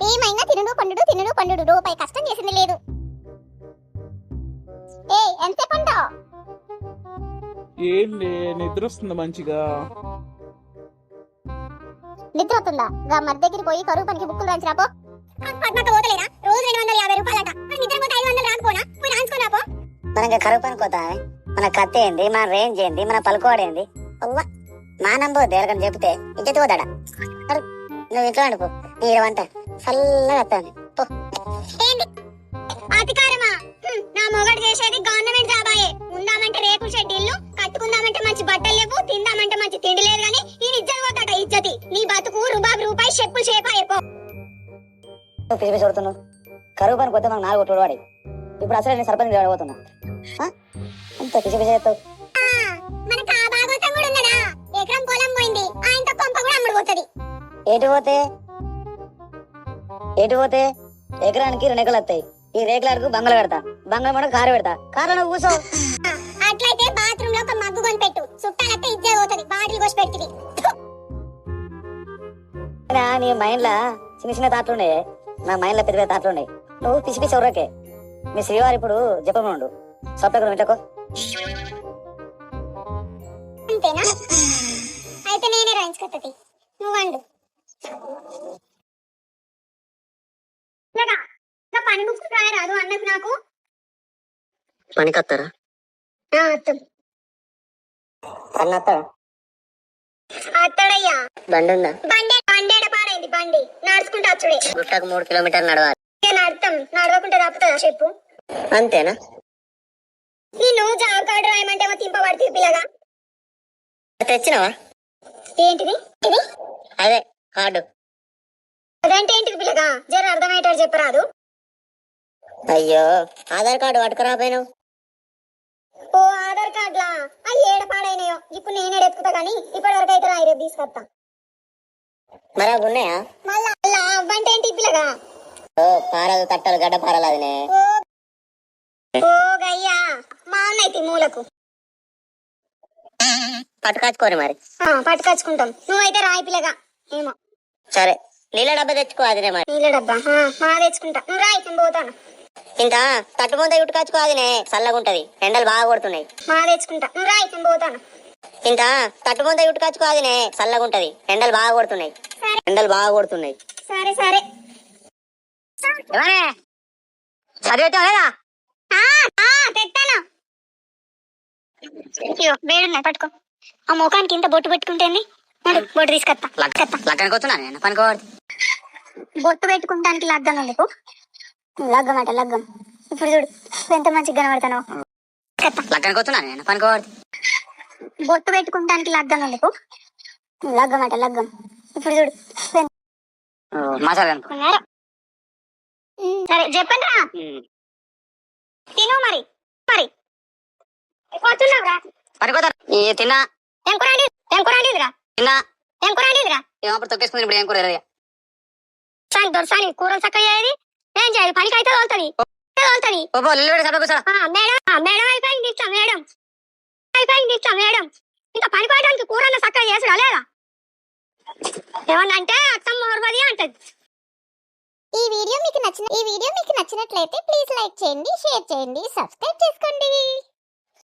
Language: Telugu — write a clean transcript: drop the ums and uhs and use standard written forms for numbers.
ఏమైనా తినుడు పండుడు రూపాయి కష్టం చేసింది లేదు. ఎంతసేపు ఉంటావు? ఏం లే, నిద్ర వస్తుంది మంచిగా. నిద్ర వస్తుందా? మధ్య దగ్గర పోయి కరువు పనికి బుక్కులు రాంచి రాపో. పోతలేరా? రోజు 250 రూపాయలట. నిద్ర పోతే 500 రాకపోనా? పోయి రాంచుకోనా పో. మనకి కరువు పనికి పోతా, మన కత్తి ఏంది, మన రేంజ్ ఏంది, మన పలుకోడేంది, మానం పోతే ఎవరికని చెప్తే ఇజ్జత్ పోతాడా? నువ్వు ఇంట్లో అనుకో, నీ వంట చల్లగా వస్తాను. అధికారమా? నా మొగడు చేసేది గవర్నమెంట్ జాబాయే. ఉందామంటే రేకుల షెడ్యూల్, కట్టుకుందామంటే మంచి బట్టలు లేవు, తిందామంటే మంచి తిండి లేదు గానీ ఈ ఇజ్జత్ పోతాట ఇజ్జతి. నీ బతుకు రూపాయి చెప్పులు చేపాయపో. పిలిపి చూడుతున్నావు, కరువు పనికి పోతే మనకు 4 కొట్టుడు వాడి. ఇప్పుడు అసలు నేను సర్పంచ్ పోతున్నా, అంత పిచ్చి పిచ్చి చేస్తావు. మనకు ఆ భాగవతం కూడా ఉన్నదా? ఎకరం పొలం పోయింది, ఆయనతో కొంప కూడా అమ్ముడు పోతుంది. ఎటు పోతే ఎకరానికి 2 ఎకరాలు వస్తాయి. ఈ రేకులకు బంగళ పెడతా, బంగళ కూడా కారు పెడతా, కారు కూర్చో. అట్లయితే బాత్రూమ్ లో ఒక మగ్గు కొని పెట్టు, చుట్టాలైతే ఇజ్జే పోతుంది. బాటిల్ కోసి పెడుతుంది. నీ మైండ్ లా చిన్న చిన్న తాట్లుండే, నా మైండ్ లో పెద్ద పెద్ద తాట్లుండే. నువ్వు పిచ్చి పిచ్చి ఎవరకే. మీ శ్రీవారు ఇప్పుడు జపంలో ఉండు, సొప్పకు ఇంటకో. అంతేనా? అయితే నేనే రాయించుకొత్తది, నువ్వు వండు. పని బుక్స్ రాయరాదు అన్నది నాకు. పనికొస్తారా? అత్తడయ్యా. బండి ఉందా? బండేడ పాడైంది. బండి నడుచుకుంటా వచ్చుడే. గుట్టకు 3 కిలోమీటర్లు నడవాలి. అర్థం నడవకుంటే తప్పుతుందా చెప్పు? అంతేనా? నేను జాబ్ కార్డు రాయమంటే తింపబడి పిల్లగా. తెచ్చినవా? ఏంటిది ఇది? అదే కార్డు. అదంటే ఏంటిది పిల్లగా? జర అర్థమయ్యేటాడు చెప్పరాదు. అయ్యో, ఆధార్ కార్డు పట్టుకురాపోయినావు. ఓ ఆధార్ కార్డులా? అవి ఏడ పాడైనాయో. ఇప్పుడు నేనే ఎత్తుకుతా గానీ ఇప్పటి వరకు అయితే రాయి, రేపు తీసుకొస్తా. మరి అవి ఉన్నాయా? మళ్ళా అవ్వంటే ఏంటి పిల్లగా? ఓ పారాలు, తట్టలు, గడ్డ పారాలు. అదినే ఓ గయ్యా, మా అన్నైతే మూలకు పట్టుకొచ్చుకోరు మరి. పట్టుకొచ్చుకుంటాం. నువ్వైతే రాయి పిల్లగా. ఏమో సరే, నీళ్ళ డబ్బా తెచ్చుకో. అదినే మరి నీళ్ళ డబ్బా మా తెచ్చుకుంటా. నువ్వు రాయి, నేను పోతాను. ఇంత తట్టు ముందే ఇట్టుకొచ్చుకో. అదినే చల్లగా ఉంటది, ఎండలు బాగా కొడుతున్నాయి. మా తెచ్చుకుంటా. నువ్వు రాయి, నేను పోతాను. ఇంత తట్టు ముందే ఇట్టుకొచ్చుకో. అదినే చల్లగా ఉంటది, ఎండలు బాగా కొడుతున్నాయి. సరే సరే. చదివేటా లేదా? తెస్తాను. వేడున్నాయి, పట్టుకో. ఆ ముఖానికి ఇంత బొట్టు పెట్టుకుంటేంది? బొట్టు తీసుకొస్తా. లగ్గానికి వస్తున్నా నేను పనుకోవాలి. బొట్టు పెట్టుకుంటానికి లగ్గం ఎందుకు? లగ్గం అట లగ్గం. ఇప్పుడు చూడు ఎంత మంచిగా కనబడతాను. లగ్గానికి వస్తున్నా నేను పనుకోవాలి. బొట్టు పెట్టుకుంటానికి లగ్గం ఎందుకు? లగ్గం అట లగ్గం. ఇప్పుడు చూడు మాట్లాడాలనుకున్నారు. సరే చెప్పండి రా. తిను మరి మరి పోతున్నావురా? పనికోతారు. తిన్నా. ఏం కూరండిదిరా? తిన్నా. ఏం కూరండిదిరా? ఏమప్పుడు తొక్కేసుకుని ఇప్పుడు ఏం కూర? సాని దొరసాని కూరలు చక్కగా అయ్యేది ఏం చేయాలి? పనికి అయితే తోలుతుంది. మేడం అయిపోయింది ఇచ్చా మేడం. ఇంకా పని పోయడానికి కూరన్న చక్కగా చేసుడా లేదా? ఏమన్నంటే అత్తమ్మ ఓర్వది అంటది. ఈ వీడియో మీకు నచ్చినట్లయితే ప్లీజ్ లైక్ చేయండి, షేర్ చేయండి, సబ్స్క్రైబ్ చేసుకోండి.